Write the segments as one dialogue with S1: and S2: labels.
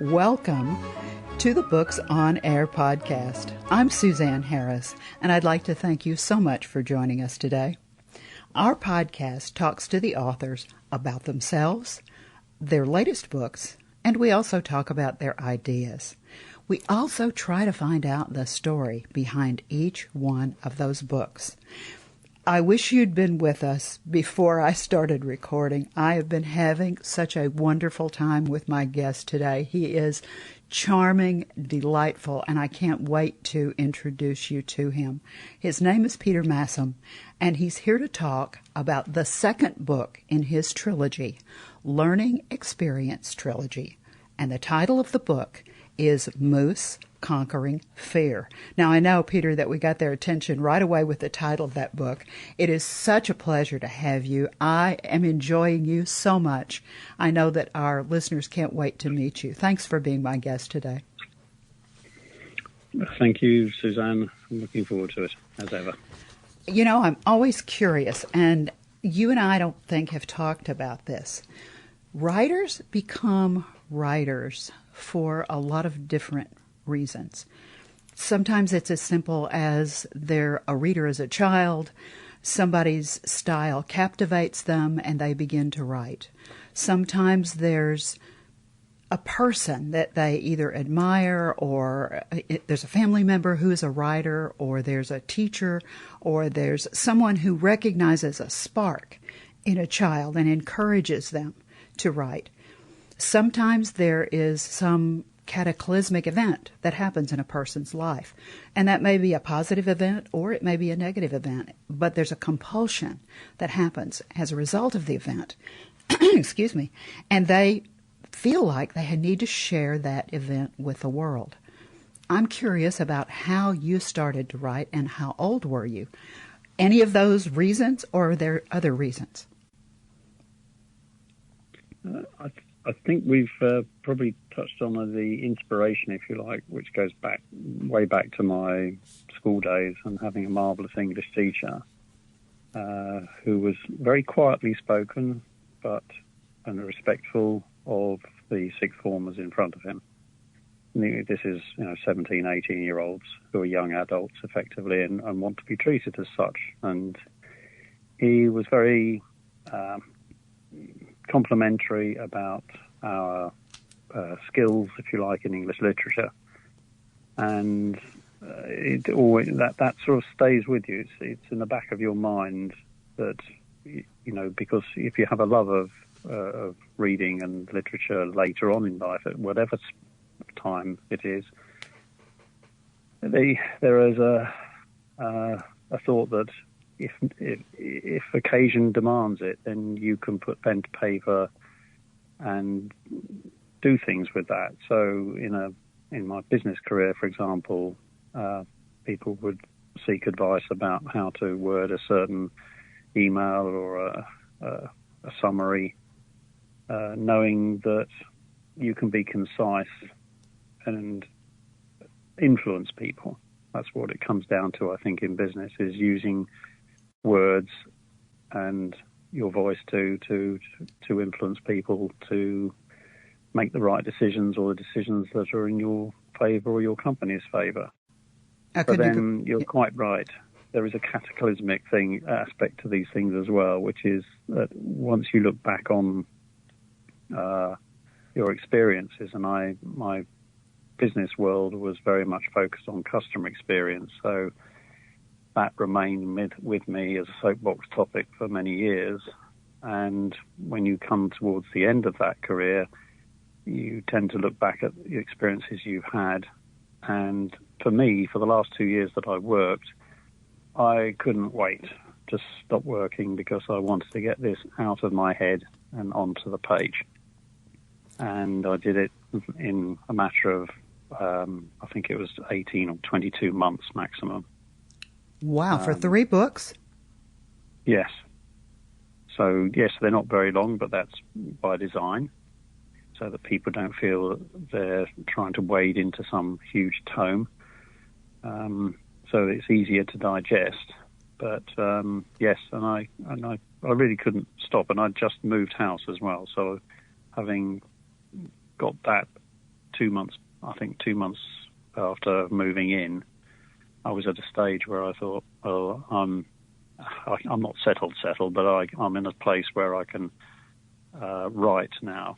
S1: Welcome to the Books on Air podcast. I'm Suzanne Harris, and I'd like to thank you so much for joining us today. Our podcast talks to the authors about themselves, their latest books, and we also talk about their ideas. We also try to find out the story behind each one of those books. I wish you'd been with us before I started recording. I have been having such a wonderful time with my guest today. He is charming, delightful, and I can't wait to introduce you to him. His name is Peter Massam, and he's here to talk about the second book in his trilogy, Learning Experience Trilogy. And the title of the book is Moose Conquering Fear. Now, I know, Peter, that we got their attention right away with the title of that book. It is such a pleasure to have you. I am enjoying you so much. I know that our listeners can't wait to meet you. Thanks for being my guest today.
S2: Thank you, Suzanne. I'm looking forward to it, as ever.
S1: You know, I'm always curious, and you and I don't think have talked about this. Writers become writers for a lot of different reasons. Sometimes it's as simple as they're a reader as a child, somebody's style captivates them, and they begin to write. Sometimes there's a person that they either admire, or there's a family member who is a writer, or there's a teacher, or there's someone who recognizes a spark in a child and encourages them to write. Sometimes there is some cataclysmic event that happens in a person's life, and that may be a positive event or it may be a negative event, but there's a compulsion that happens as a result of the event, excuse me, and they feel like they need to share that event with the world. I'm curious about how you started to write and how old were you? Any of those reasons, or are there other reasons?
S2: I think we've probably touched on the inspiration, if you like, which goes way back to my school days and having a marvellous English teacher who was very quietly spoken and respectful of the sixth formers in front of him. This is 17, 18-year-olds who are young adults effectively and want to be treated as such. And he was very complimentary about our skills, if you like, in English literature, and it always that sort of stays with you. It's in the back of your mind that because if you have a love of reading and literature later on in life, at whatever time it is, there is a thought that if occasion demands it, then you can put pen to paper and do things with that. So in my business career, for example, people would seek advice about how to word a certain email or a summary, knowing that you can be concise and influence people. That's what it comes down to, I think, in business, is using words and your voice to influence people to make the right decisions, or the decisions that are in your favour or your company's favour. But then you're quite right. There is a cataclysmic aspect to these things as well, which is that once you look back on your experiences, and my business world was very much focused on customer experience, so that remained with me as a soapbox topic for many years. And when you come towards the end of that career, you tend to look back at the experiences you've had. And for me, for the last 2 years that I worked, I couldn't wait to stop working because I wanted to get this out of my head and onto the page. And I did it in a matter of, I think it was 18 or 22 months maximum.
S1: Wow, for 3 books?
S2: Yes. So, yes, they're not very long, but that's by design, so that people don't feel that they're trying to wade into some huge tome. So it's easier to digest. But, yes, and I really couldn't stop, and I'd just moved house as well. So having got that 2 months. I think 2 months after moving in, I was at a stage where I thought, "Oh, I'm not settled, but I'm in a place where I can write now,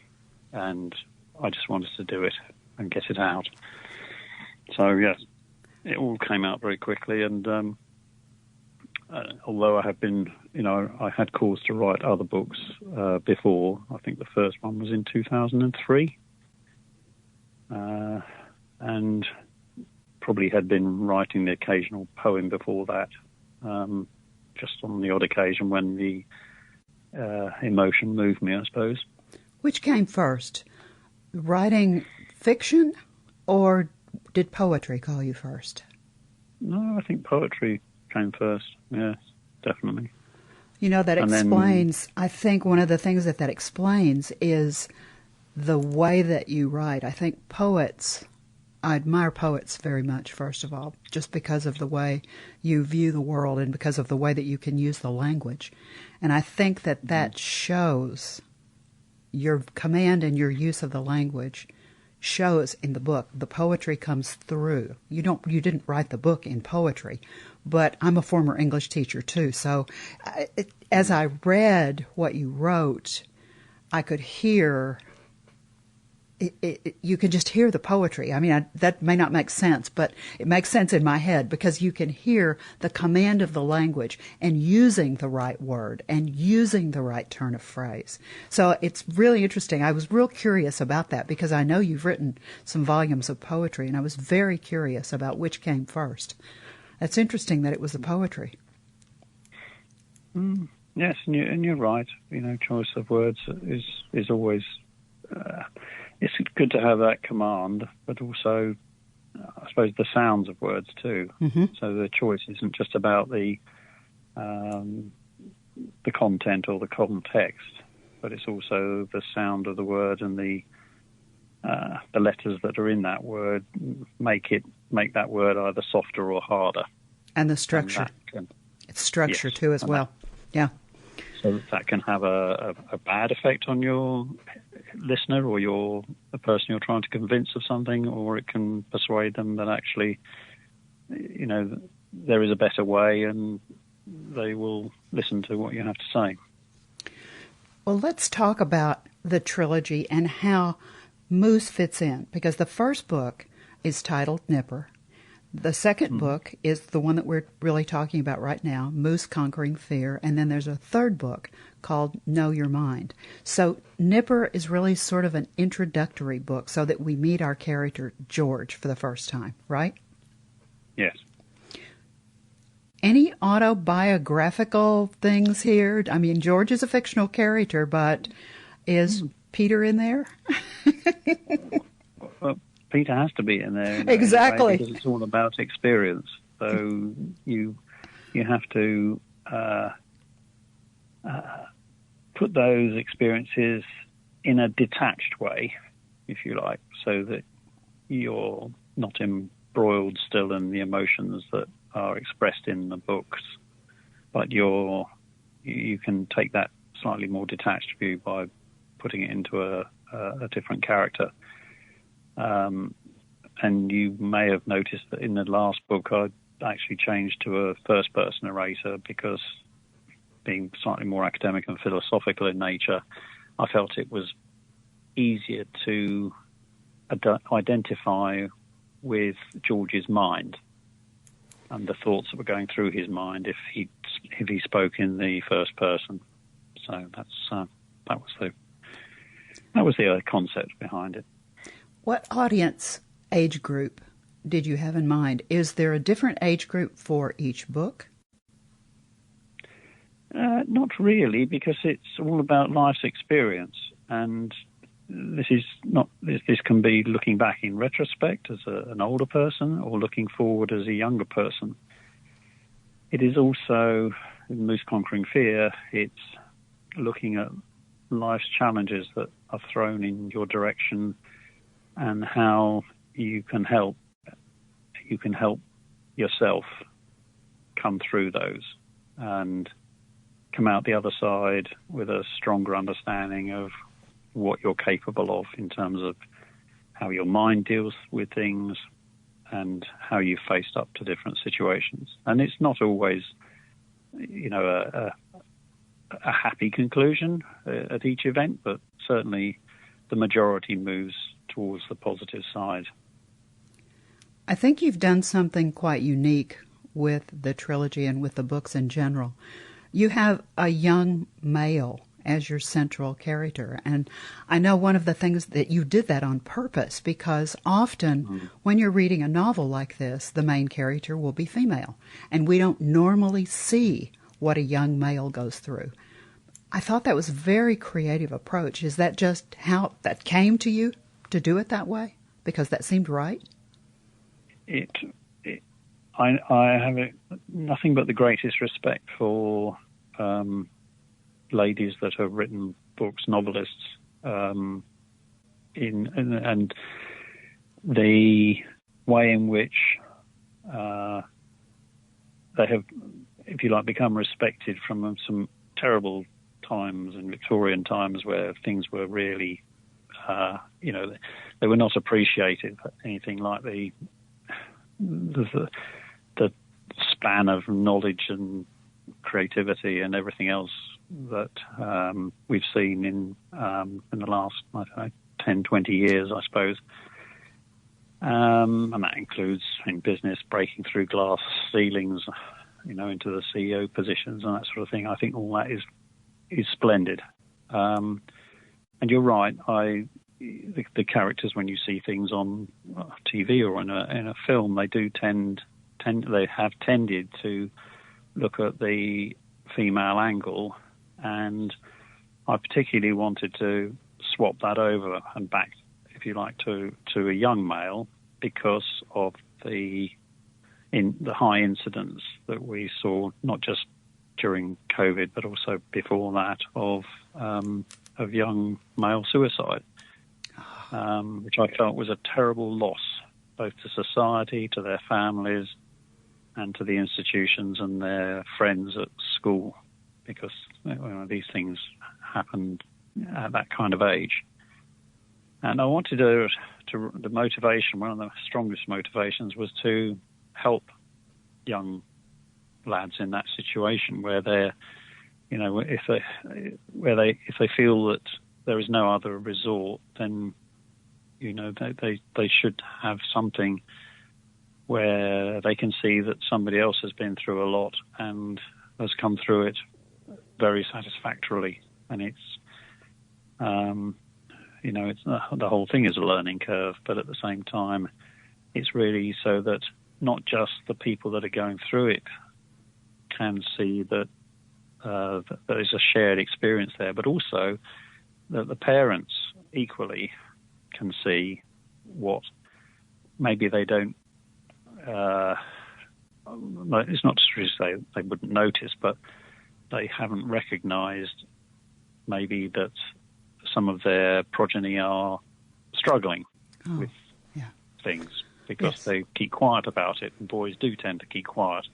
S2: and I just wanted to do it and get it out." So yes, it all came out very quickly, and although I have been, I had cause to write other books before. I think the first one was in 2003, and probably had been writing the occasional poem before that, just on the odd occasion when the emotion moved me, I suppose.
S1: Which came first, writing fiction, or did poetry call you first?
S2: No, I think poetry came first. Yes, definitely.
S1: That explains, I think one of the things that explains is the way that you write. I think I admire poets very much, first of all, just because of the way you view the world and because of the way that you can use the language. And I think that shows your command and your use of the language shows in the book. The poetry comes through. You didn't write the book in poetry, but I'm a former English teacher too. So as I read what you wrote, I could hear you can just hear the poetry. I mean, that may not make sense, but it makes sense in my head because you can hear the command of the language and using the right word and using the right turn of phrase. So it's really interesting. I was real curious about that because I know you've written some volumes of poetry, and I was very curious about which came first. It's interesting that it was the poetry.
S2: Yes, and you're right. Choice of words is always... it's good to have that command, but also, I suppose, the sounds of words too. Mm-hmm. So the choice isn't just about the content or the context, but it's also the sound of the word and the letters that are in that word make that word either softer or harder.
S1: And the structure. It's structure too as well. Yeah.
S2: So that can have a bad effect on your listener or the person you're trying to convince of something, or it can persuade them that actually, there is a better way, and they will listen to what you have to say.
S1: Well, let's talk about the trilogy and how Moose fits in, because the first book is titled Nipper. The second book is the one that we're really talking about right now, Moose Conquering Fear, and then there's a third book called Know Your Mind. So Nipper is really sort of an introductory book so that we meet our character, George, for the first time, right?
S2: Yes.
S1: Any autobiographical things here? I mean, George is a fictional character, but is Peter in there?
S2: Well, Peter has to be in there.
S1: Exactly.
S2: Because it's all about experience. So you have to put those experiences in a detached way, if you like, so that you're not embroiled still in the emotions that are expressed in the books, but you can take that slightly more detached view by putting it into a different character. And you may have noticed that in the last book I actually changed to a first-person narrator because, being slightly more academic and philosophical in nature, I felt it was easier to identify with George's mind and the thoughts that were going through his mind if he spoke in the first person. So that was the concept behind it.
S1: What audience age group did you have in mind? Is there a different age group for each book?
S2: Not really, because it's all about life's experience, and this can be looking back in retrospect as an older person, or looking forward as a younger person. It is also, in Moose Conquering Fear, it's looking at life's challenges that are thrown in your direction, and how you can help yourself come through those and come out the other side with a stronger understanding of what you're capable of in terms of how your mind deals with things, and how you faced up to different situations. And it's not always, a happy conclusion at each event, but certainly the majority moves towards the positive side.
S1: I think you've done something quite unique with the trilogy and with the books in general. You have a young male as your central character. And I know one of the things that you did that on purpose, because often when you're reading a novel like this, the main character will be female. And we don't normally see what a young male goes through. I thought that was a very creative approach. Is that just how that came to you to do it that way? Because that seemed right?
S2: I have nothing but the greatest respect for ladies that have written books, novelists, and the way in which they have, if you like, become respected from some terrible times in Victorian times where things were really, they were not appreciated for anything like the span of knowledge and creativity and everything else that we've seen in the last, 10, 20 years, I suppose. And that includes in business breaking through glass ceilings, into the CEO positions and that sort of thing. I think all that is splendid. And you're right. The characters, when you see things on TV or in a film, they do they have tended to look at the female angle, and I particularly wanted to swap that over and back, if you like, to a young male because of the high incidence that we saw, not just during COVID, but also before that, of young male suicide, which I felt was a terrible loss, both to society, to their families, and to the institutions and their friends at school, because these things happened at that kind of age. And I wanted the motivation, one of the strongest motivations was to help young lads in that situation where they're, if they feel that there is no other resort, then, they should have something where they can see that somebody else has been through a lot and has come through it very satisfactorily. And it's, it's the whole thing is a learning curve, but at the same time, it's really so that not just the people that are going through it can see that there is a shared experience there, but also that the parents equally can see what maybe they don't. It's not to say they wouldn't notice, but they haven't recognised maybe that some of their progeny are struggling with things because they keep quiet about it, and boys do tend to keep quiet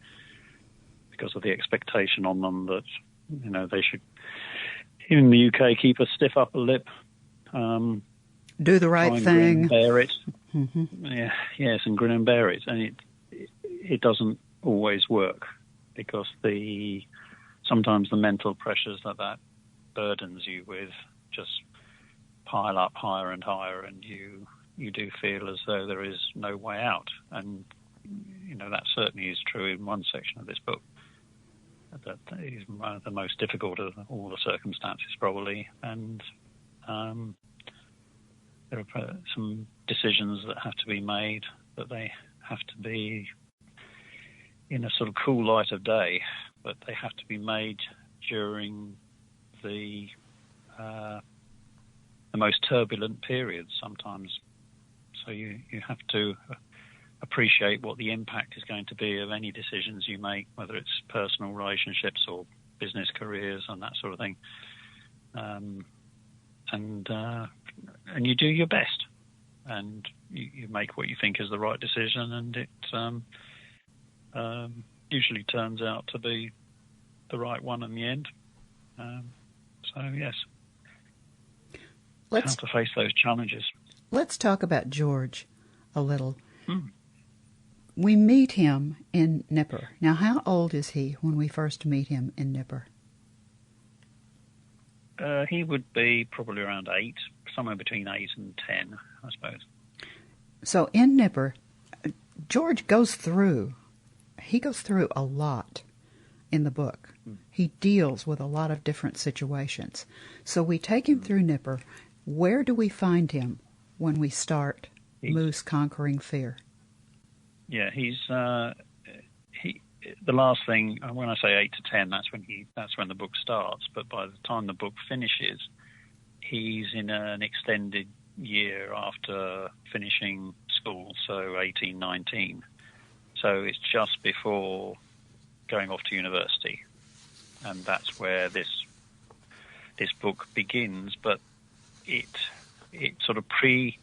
S2: because of the expectation on them that they should, in the UK, keep a stiff upper lip,
S1: do the right thing,
S2: grin and bear it. Yes, and grin and bear it, and it doesn't always work because sometimes the mental pressures that burdens you with just pile up higher and higher, and you do feel as though there is no way out. And that certainly is true in one section of this book. That is one of the most difficult of all the circumstances, probably, and there are some decisions that have to be made, that they have to be in a sort of cool light of day, but they have to be made during the most turbulent periods sometimes. So you have to appreciate what the impact is going to be of any decisions you make, whether it's personal relationships or business careers and that sort of thing. And you do your best, and you make what you think is the right decision, and it usually turns out to be the right one in the end. So yes, how to face those challenges.
S1: let's talk about George a little. We meet him in Nipper. Now, how old is he when we first meet him in Nipper?
S2: He would be probably around 8, somewhere between 8 and 10, I suppose.
S1: So in Nipper, George goes through a lot in the book. He deals with a lot of different situations. So we take him through Nipper. Where do we find him when we start Moose Conquering Fear?
S2: Yeah, he's the last thing. When I say 8 to 10, that's when the book starts. But by the time the book finishes, he's in an extended year after finishing school, so 18, 19. So it's just before going off to university, and that's where this book begins. But it sort of previews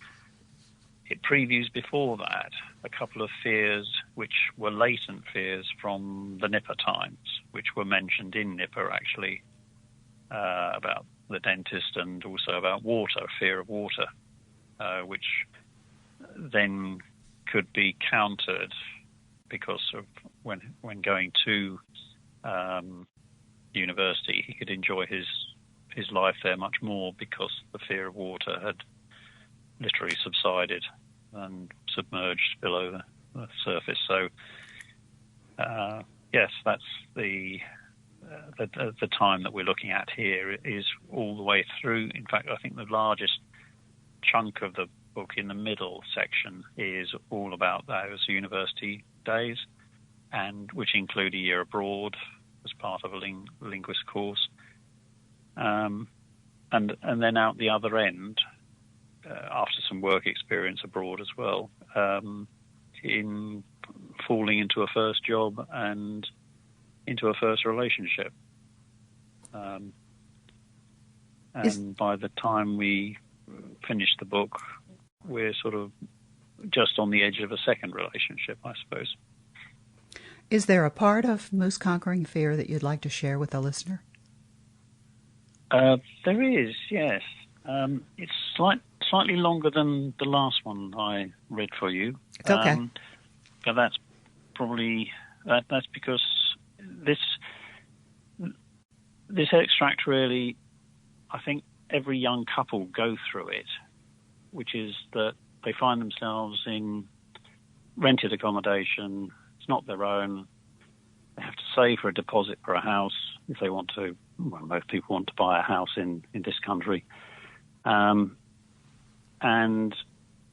S2: before that a couple of fears which were latent fears from the Nipper times, which were mentioned in Nipper actually, about the dentist and also about water, fear of water, which then could be countered because of when going to university, he could enjoy his life there much more because the fear of water had literally subsided and submerged below the surface. So, yes, that's the time that we're looking at here is all the way through. In fact, I think the largest chunk of the book in the middle section is all about those university days, and which include a year abroad as part of a linguist course, and then out the other end, after some work experience abroad as well, in falling into a first job and into a first relationship. And by the time we finish the book, we're sort of just on the edge of a second relationship, I suppose.
S1: Is there a part of Moose Conquering Fear that you'd like to share with the listener?
S2: There is, yes. It's slightly longer than the last one I read for you.
S1: It's okay.
S2: But that's probably that's because this extract really, I think every young couple go through it, which is that they find themselves in rented accommodation. It's not their own. They have to save for a deposit for a house if they want to. Well, most people want to buy a house in this country. And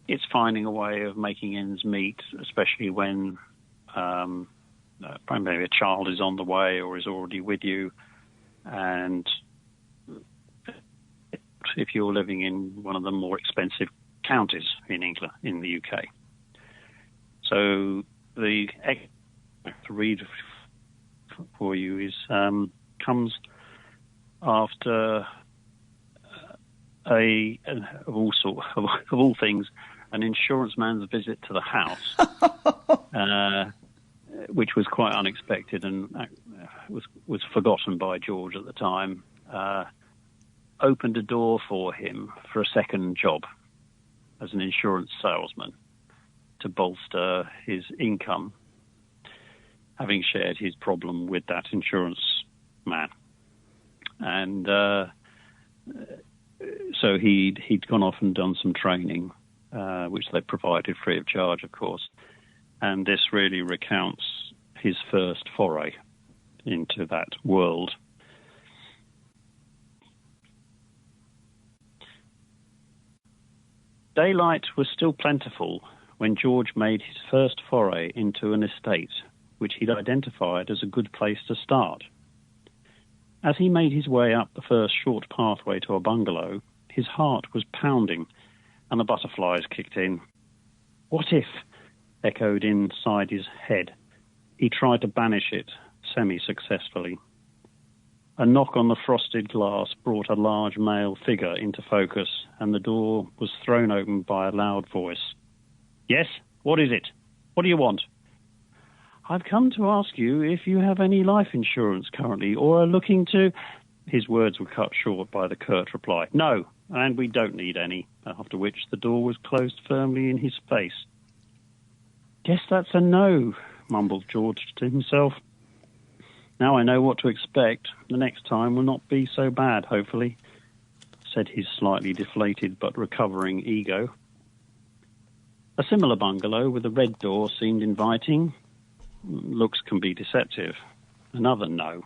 S2: it's finding a way of making ends meet, especially when maybe a child is on the way or is already with you. And if you're living in one of the more expensive counties in England, in the UK. So the to read for you is comes after of all things, an insurance man's visit to the house, which was quite unexpected and was forgotten by George at the time. Opened a door for him for a second job as an insurance salesman to bolster his income, having shared his problem with that insurance man. And so he'd gone off and done some training, which they provided free of charge, of course. And this really recounts his first foray into that world. Daylight was still plentiful when George made his first foray into an estate, which he'd identified as a good place to start. As he made his way up the first short pathway to a bungalow, his heart was pounding and the butterflies kicked in. What if? Echoed inside his head. He tried to banish it, semi-successfully. A knock on the frosted glass brought a large male figure into focus, and the door was thrown open by a loud voice. Yes? What is it? What do you want? I've come to ask you if you have any life insurance currently, or are looking to... His words were cut short by the curt reply. No, and we don't need any," after which the door was closed firmly in his face. "Guess that's a no," mumbled George to himself. "Now I know what to expect. The next time will not be so bad, hopefully," said his slightly deflated but recovering ego. A similar bungalow with a red door seemed inviting. Looks can be deceptive. Another no,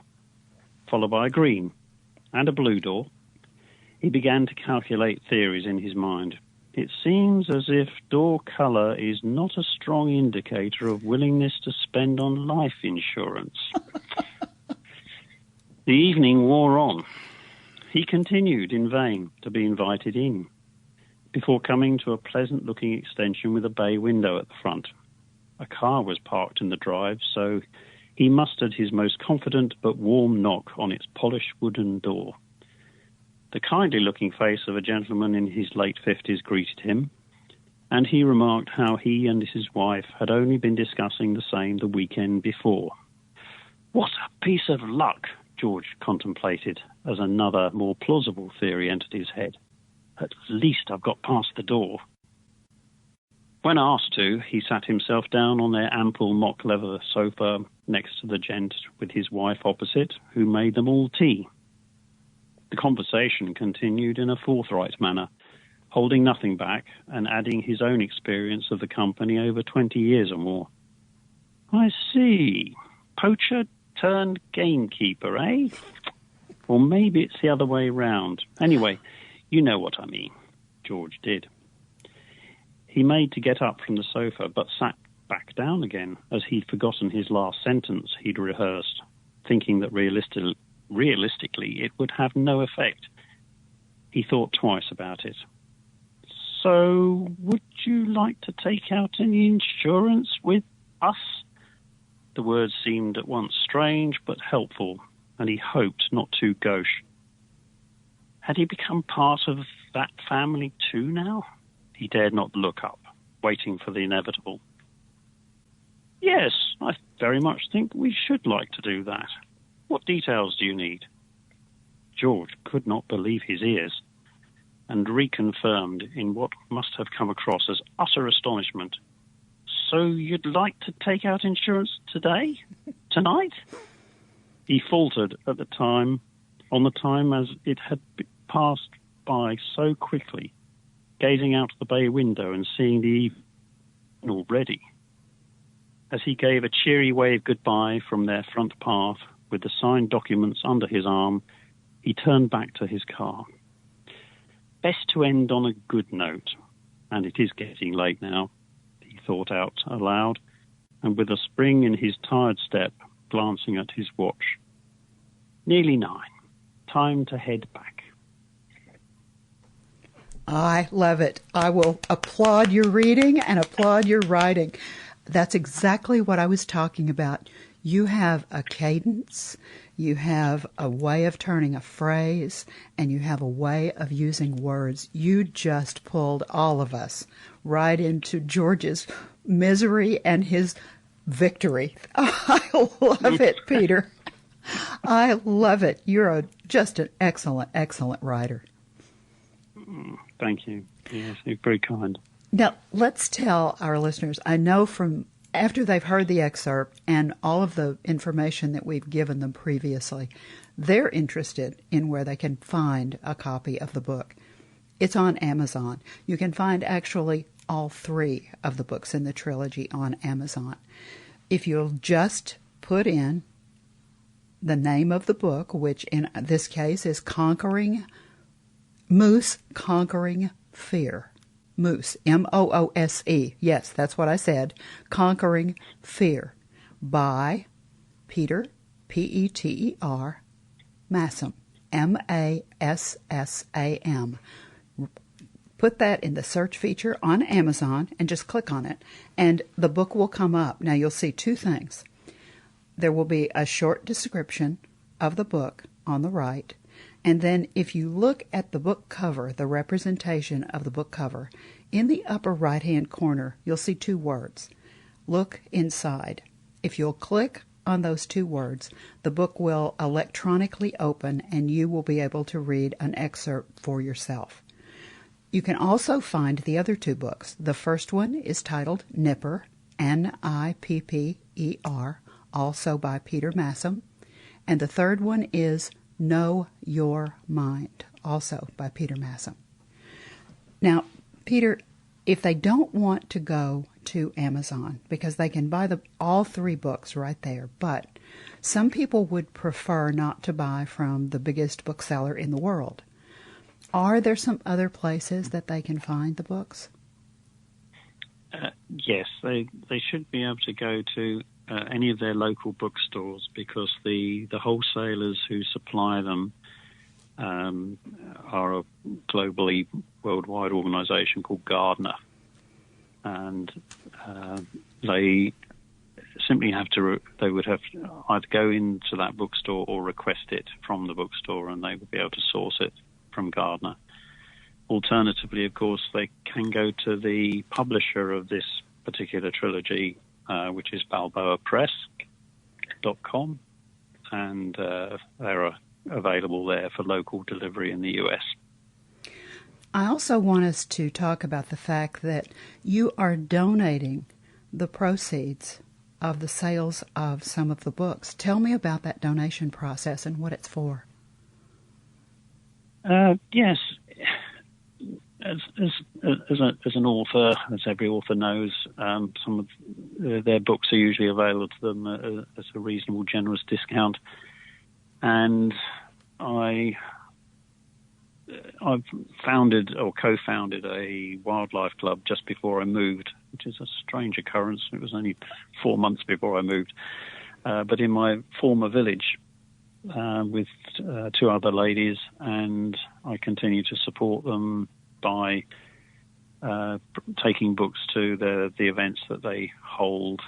S2: followed by a green and a blue door. He began to calculate theories in his mind. It seems as if door colour is not a strong indicator of willingness to spend on life insurance. The evening wore on. He continued in vain to be invited in, before coming to a pleasant-looking extension with a bay window at the front. A car was parked in the drive, so he mustered his most confident but warm knock on its polished wooden door. The kindly-looking face of a gentleman in his late 50s greeted him, and he remarked how he and his wife had only been discussing the same the weekend before. "What a piece of luck," George contemplated, as another, more plausible theory entered his head. "At least I've got past the door." When asked to, he sat himself down on their ample mock leather sofa next to the gent with his wife opposite, who made them all tea. The conversation continued in a forthright manner, holding nothing back and adding his own experience of the company over 20 years or more. "I see. Poacher turned gamekeeper, eh? Or maybe it's the other way round. Anyway, you know what I mean." George did. He made to get up from the sofa, but sat back down again, as he'd forgotten his last sentence he'd rehearsed, thinking that realistically it would have no effect. He thought twice about it. "So, would you like to take out any insurance with us?" The words seemed at once strange but helpful, and he hoped not too gauche. Had he become part of that family too now? He dared not look up, waiting for the inevitable. "Yes, I very much think we should like to do that. What details do you need?" George could not believe his ears, and reconfirmed in what must have come across as utter astonishment. "So you'd like to take out insurance today? Tonight?" He faltered on the time as it had passed by so quickly, gazing out the bay window and seeing the evening already. As he gave a cheery wave goodbye from their front path, with the signed documents under his arm, he turned back to his car. Best to end on a good note, and it is getting late now, he thought out aloud, and with a spring in his tired step, glancing at his watch. Nearly 9. Time to head back.
S1: I love it. I will applaud your reading and applaud your writing. That's exactly what I was talking about. You have a cadence, you have a way of turning a phrase, and you have a way of using words. You just pulled all of us right into George's misery and his victory. I love it, Peter. I love it. You're just an excellent, excellent writer.
S2: Thank you. Yes, you're very kind.
S1: Now, let's tell our listeners, I know from after they've heard the excerpt and all of the information that we've given them previously, they're interested in where they can find a copy of the book. It's on Amazon. You can find actually all 3 of the books in the trilogy on Amazon. If you'll just put in the name of the book, which in this case is Moose Conquering Fear. Moose, Moose. Yes, that's what I said. Conquering Fear by Peter, Peter, Massam, Massam. Put that in the search feature on Amazon and just click on it, and the book will come up. Now you'll see 2 things. There will be a short description of the book on the right, and then if you look at the book cover, the representation of the book cover, in the upper right-hand corner, you'll see 2 words. Look inside. If you'll click on those 2 words, the book will electronically open and you will be able to read an excerpt for yourself. You can also find the other two books. The first one is titled Nipper, Nipper, also by Peter Massam. And the third one is Know Your Mind, also by Peter Massam. Now, Peter, if they don't want to go to Amazon, because they can buy all three books right there, but some people would prefer not to buy from the biggest bookseller in the world. Are there some other places that they can find the books?
S2: Yes, they should be able to go to any of their local bookstores, because the wholesalers who supply them are a globally worldwide organisation called Gardner, and they simply they would have to either go into that bookstore or request it from the bookstore, and they would be able to source it from Gardner. Alternatively, of course, they can go to the publisher of this particular trilogy, which is balboapress.com, and they're available there for local delivery in the US.
S1: I also want us to talk about the fact that you are donating the proceeds of the sales of some of the books. Tell me about that donation process and what it's for.
S2: Yes. As an author, as every author knows, some of their books are usually available to them at a reasonable, generous discount. And I've founded or co-founded a wildlife club just before I moved, which is a strange occurrence. It was only 4 months before I moved. But in my former village, with two other ladies, and I continue to support them by taking books to the events that they hold,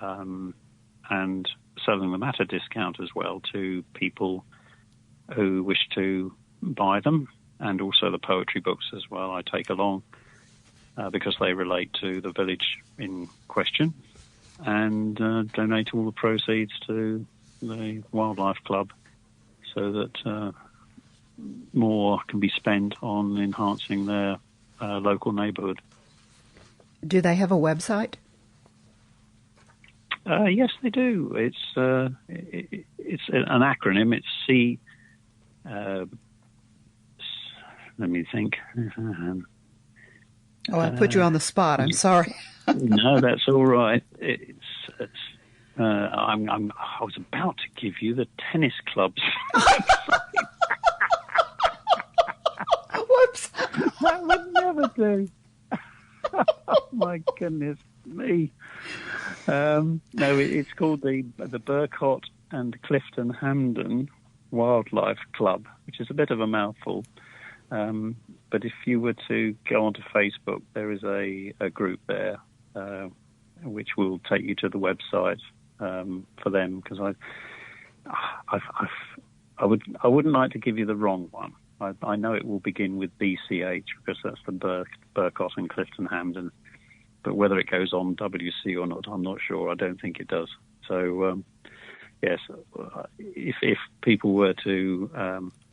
S2: and selling them at a discount as well to people who wish to buy them, and also the poetry books as well I take along, because they relate to the village in question, and donate all the proceeds to the wildlife club, so that more can be spent on enhancing their local neighbourhood.
S1: Do they have a website?
S2: Yes, they do. It's an acronym. It's C. Let me think.
S1: I put you on the spot. I'm sorry.
S2: No, that's all right. I was about to give you the tennis club's
S1: Whoops.
S2: That would never do. Oh, my goodness me. No, it's called the Burcott and Clifton Hamden Wildlife Club, which is a bit of a mouthful. But if you were to go onto Facebook, there is a group there which will take you to the website for them, because I wouldn't like to give you the wrong one. I know it will begin with BCH, because that's the Burcott and Clifton Hamden. But whether it goes on WC or not, I'm not sure. I don't think it does. So, yes, if people were to...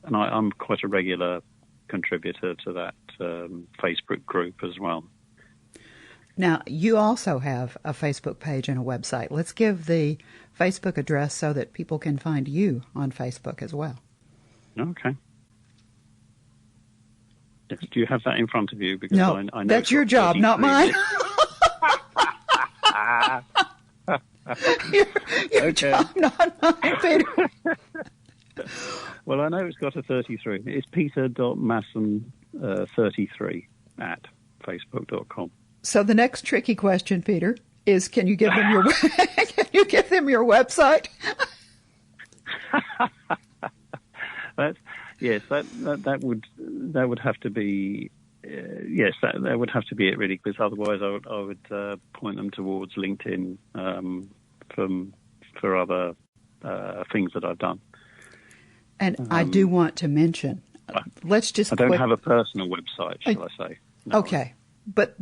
S2: and I'm quite a regular contributor to that Facebook group as well.
S1: Now, you also have a Facebook page and a website. Let's give the Facebook address so that people can find you on Facebook as well.
S2: Okay. Do you have that in front of you? Because
S1: no,
S2: I know
S1: that's your job, not mine. your job, not mine, Peter.
S2: Well, I know it's got a 33. It's peter.massam33 at facebook.com.
S1: So the next tricky question, Peter, is can you give them your website?
S2: Yes, that would have to be yes, that would have to be it, really, because otherwise I would point them towards LinkedIn for other things that I've done.
S1: And I do want to mention, let's just...
S2: I don't have a personal website, shall I say. No.
S1: Okay. But,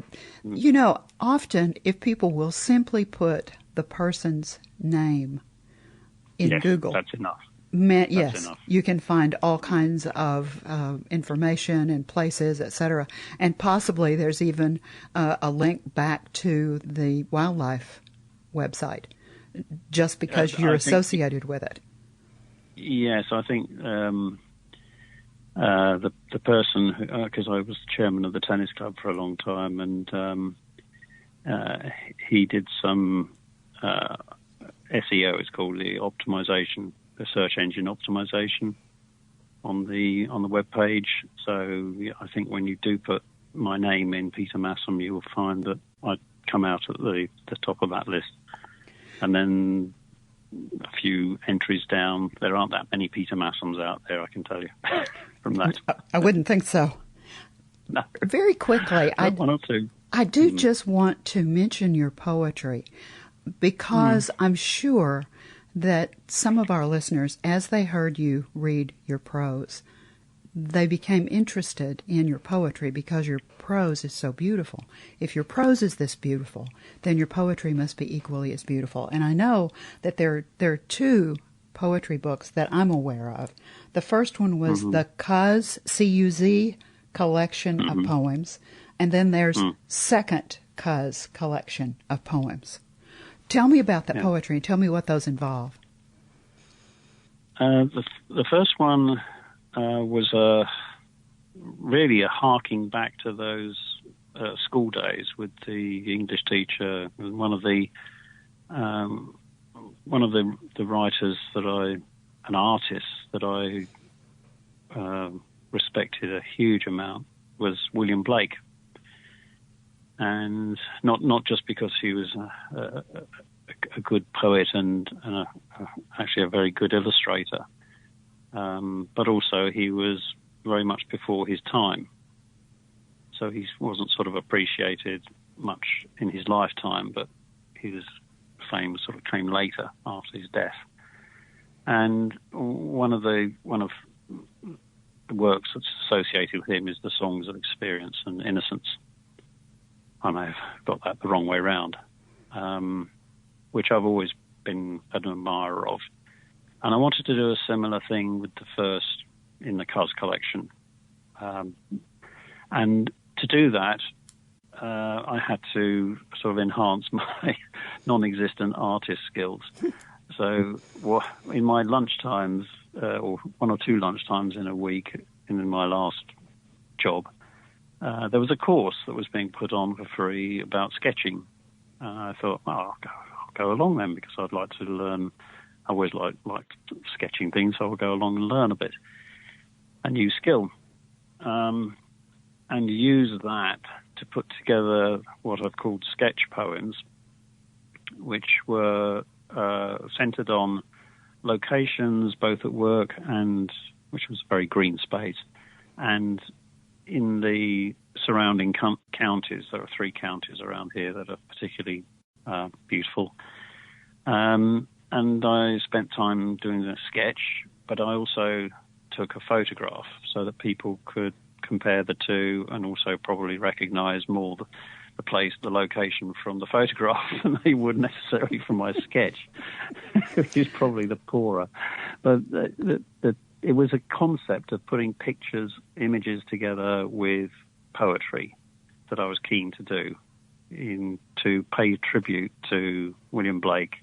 S1: often if people will simply put the person's name in Google...
S2: that's enough.
S1: Yes,
S2: enough.
S1: you can find all kinds of information and places, etc. And possibly there's even a link back to the wildlife website, just because you're associated with it.
S2: Yes, I think the person, because I was chairman of the tennis club for a long time, and he did some SEO. It's called the optimization, the search engine optimization on the web page. So I think when you do put my name in, Peter Massam, you will find that I come out at the top of that list. And then a few entries down, there aren't that many Peter Massams out there, I can tell you, from that.
S1: I wouldn't think so.
S2: No.
S1: Very quickly,
S2: one or two.
S1: I do just want to mention your poetry, because I'm sure that some of our listeners, as they heard you read your prose, they became interested in your poetry because your prose is so beautiful. If your prose is this beautiful, then your poetry must be equally as beautiful. And I know that there are two poetry books that I'm aware of. The first one was the Cuz, C-U-Z, collection of poems, and then there's Second Cuz collection of poems. Tell me about that poetry and tell me what those involve.
S2: The first one was really a harking back to those school days with the English teacher. One of the writers an artist that I respected a huge amount was William Blake, and not just because he was a good poet and actually a very good illustrator, but also he was very much before his time, so he wasn't sort of appreciated much in his lifetime, but his fame sort of came later after his death. And one of the works that's associated with him is the Songs of Experience and Innocence. I may have got that the wrong way round, which I've always been an admirer of. And I wanted to do a similar thing with the first in the Cuz collection. And to do that, I had to sort of enhance my non-existent artist skills. So in my lunchtimes, or one or two lunchtimes in a week in my last job, there was a course that was being put on for free about sketching. I thought, I'll go along then, because I'd like to learn. I always liked sketching things, so I'll go along and learn a new skill, and use that to put together what I've called sketch poems, which were centered on locations, both at work and, which was a very green space, and in the surrounding counties. There are 3 counties around here that are particularly beautiful. And I spent time doing the sketch, but I also took a photograph so that people could compare the two and also probably recognize more the location from the photograph than they would necessarily from my sketch, which is probably the poorer. But it was a concept of putting images together with poetry that I was keen to do, to pay tribute to William Blake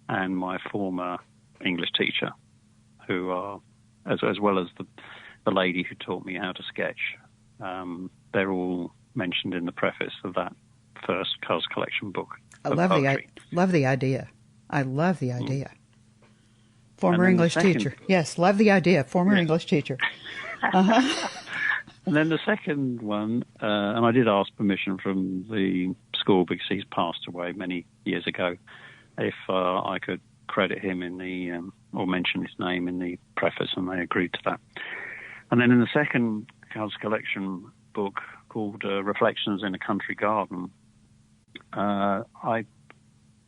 S2: and my former English teacher, who are, as well as the lady who taught me how to sketch. They're all mentioned in the preface of that first Cuz collection book.
S1: I love the idea. I love the idea. Former English teacher. Yes, love the idea. Former English teacher. Uh-huh.
S2: And then the second one, and I did ask permission from the school because he's passed away many years ago, if I could credit him in the, or mention his name in the preface, and they agreed to that. And then in the second Cuz collection book, called Reflections in a Country Garden, I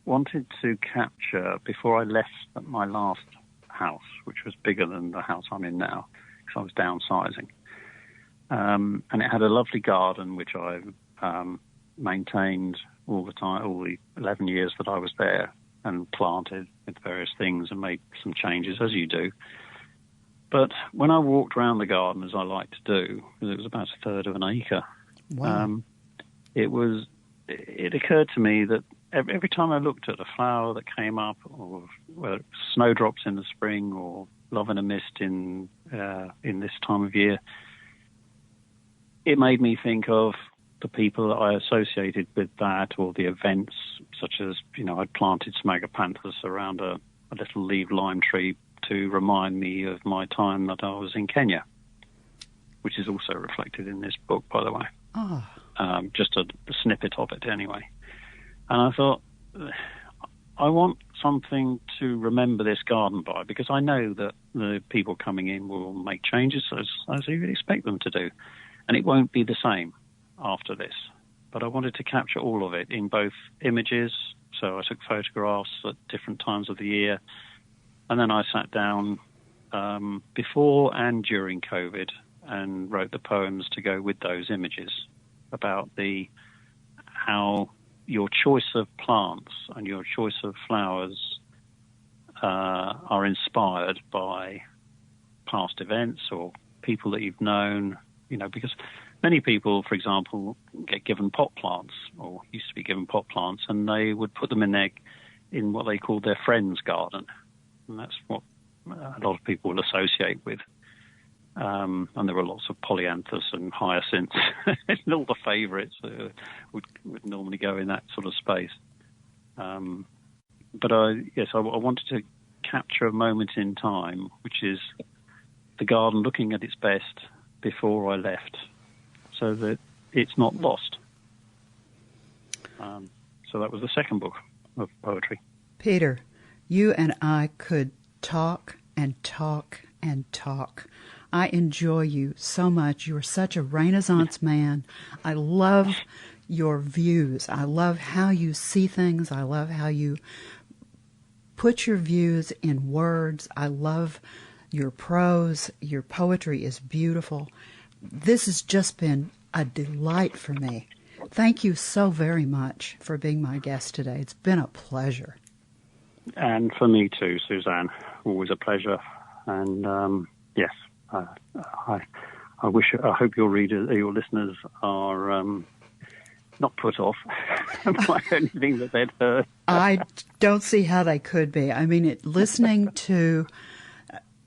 S2: wanted to capture, before I left my last house, which was bigger than the house I'm in now, because I was downsizing, and it had a lovely garden, which I maintained all the time, all the 11 years that I was there, and planted with various things and made some changes, as you do. But when I walked around the garden, as I like to do, because it was about a third of an acre,
S1: Wow.
S2: it occurred to me that every time I looked at a flower that came up, or whether it was snowdrops in the spring or love in a mist in this time of year, it made me think of the people that I associated with that, or the events, such as, I'd planted some agapanthus around a little leaved lime tree to remind me of my time that I was in Kenya, which is also reflected in this book, by the way.
S1: Oh.
S2: Just a snippet of it anyway. And I thought, I want something to remember this garden by, because I know that the people coming in will make changes as you would expect them to do. And it won't be the same after this. But I wanted to capture all of it in both images. So I took photographs at different times of the year. And then I sat down before and during COVID and wrote the poems to go with those images about how your choice of plants and your choice of flowers are inspired by past events or people that you've known, because many people, for example, get given pot plants, or used to be given pot plants, and they would put them in what they call their friend's garden. And that's what a lot of people will associate with. And there were lots of polyanthus and hyacinths, and all the favourites would normally go in that sort of space. But I wanted to capture a moment in time, which is the garden looking at its best before I left, so that it's not lost. So that was the second book of poetry.
S1: Peter, you and I could talk and talk and talk. I enjoy you so much. You're such a Renaissance man. I love your views. I love how you see things. I love how you put your views in words. I love your prose. Your poetry is beautiful. This has just been a delight for me. Thank you so very much for being my guest today. It's been a pleasure.
S2: And for me too, Suzanne. Always a pleasure. And yes, I hope your listeners are not put off by anything that they'd heard.
S1: I don't see how they could be. I mean, listening to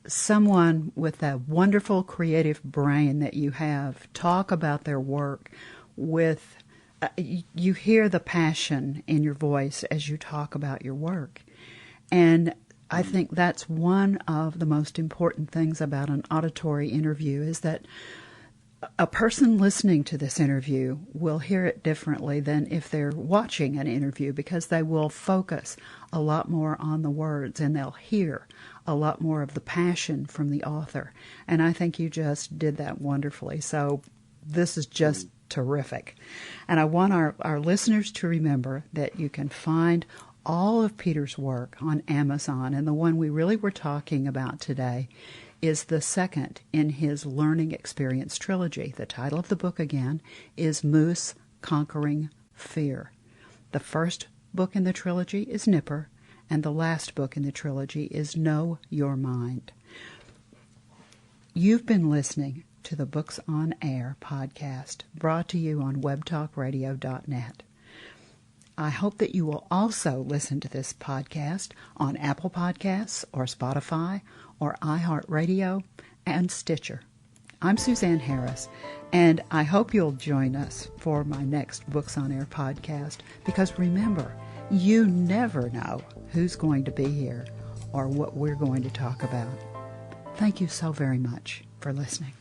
S1: someone with that wonderful creative brain that you have talk about their work with, you hear the passion in your voice as you talk about your work. And I think that's one of the most important things about an auditory interview, is that a person listening to this interview will hear it differently than if they're watching an interview, because they will focus a lot more on the words and they'll hear a lot more of the passion from the author. And I think you just did that wonderfully. So this is just terrific. And I want our listeners to remember that you can find all of Peter's work on Amazon, and the one we really were talking about today is the second in his Learning Experience trilogy. The title of the book, again, is Moose Conquering Fear. The first book in the trilogy is Nipper, and the last book in the trilogy is Know Your Mind. You've been listening to the Books on Air podcast, brought to you on webtalkradio.net. I hope that you will also listen to this podcast on Apple Podcasts or Spotify or iHeartRadio and Stitcher. I'm Suzanne Harris, and I hope you'll join us for my next Books on Air podcast, because remember, you never know who's going to be here or what we're going to talk about. Thank you so very much for listening.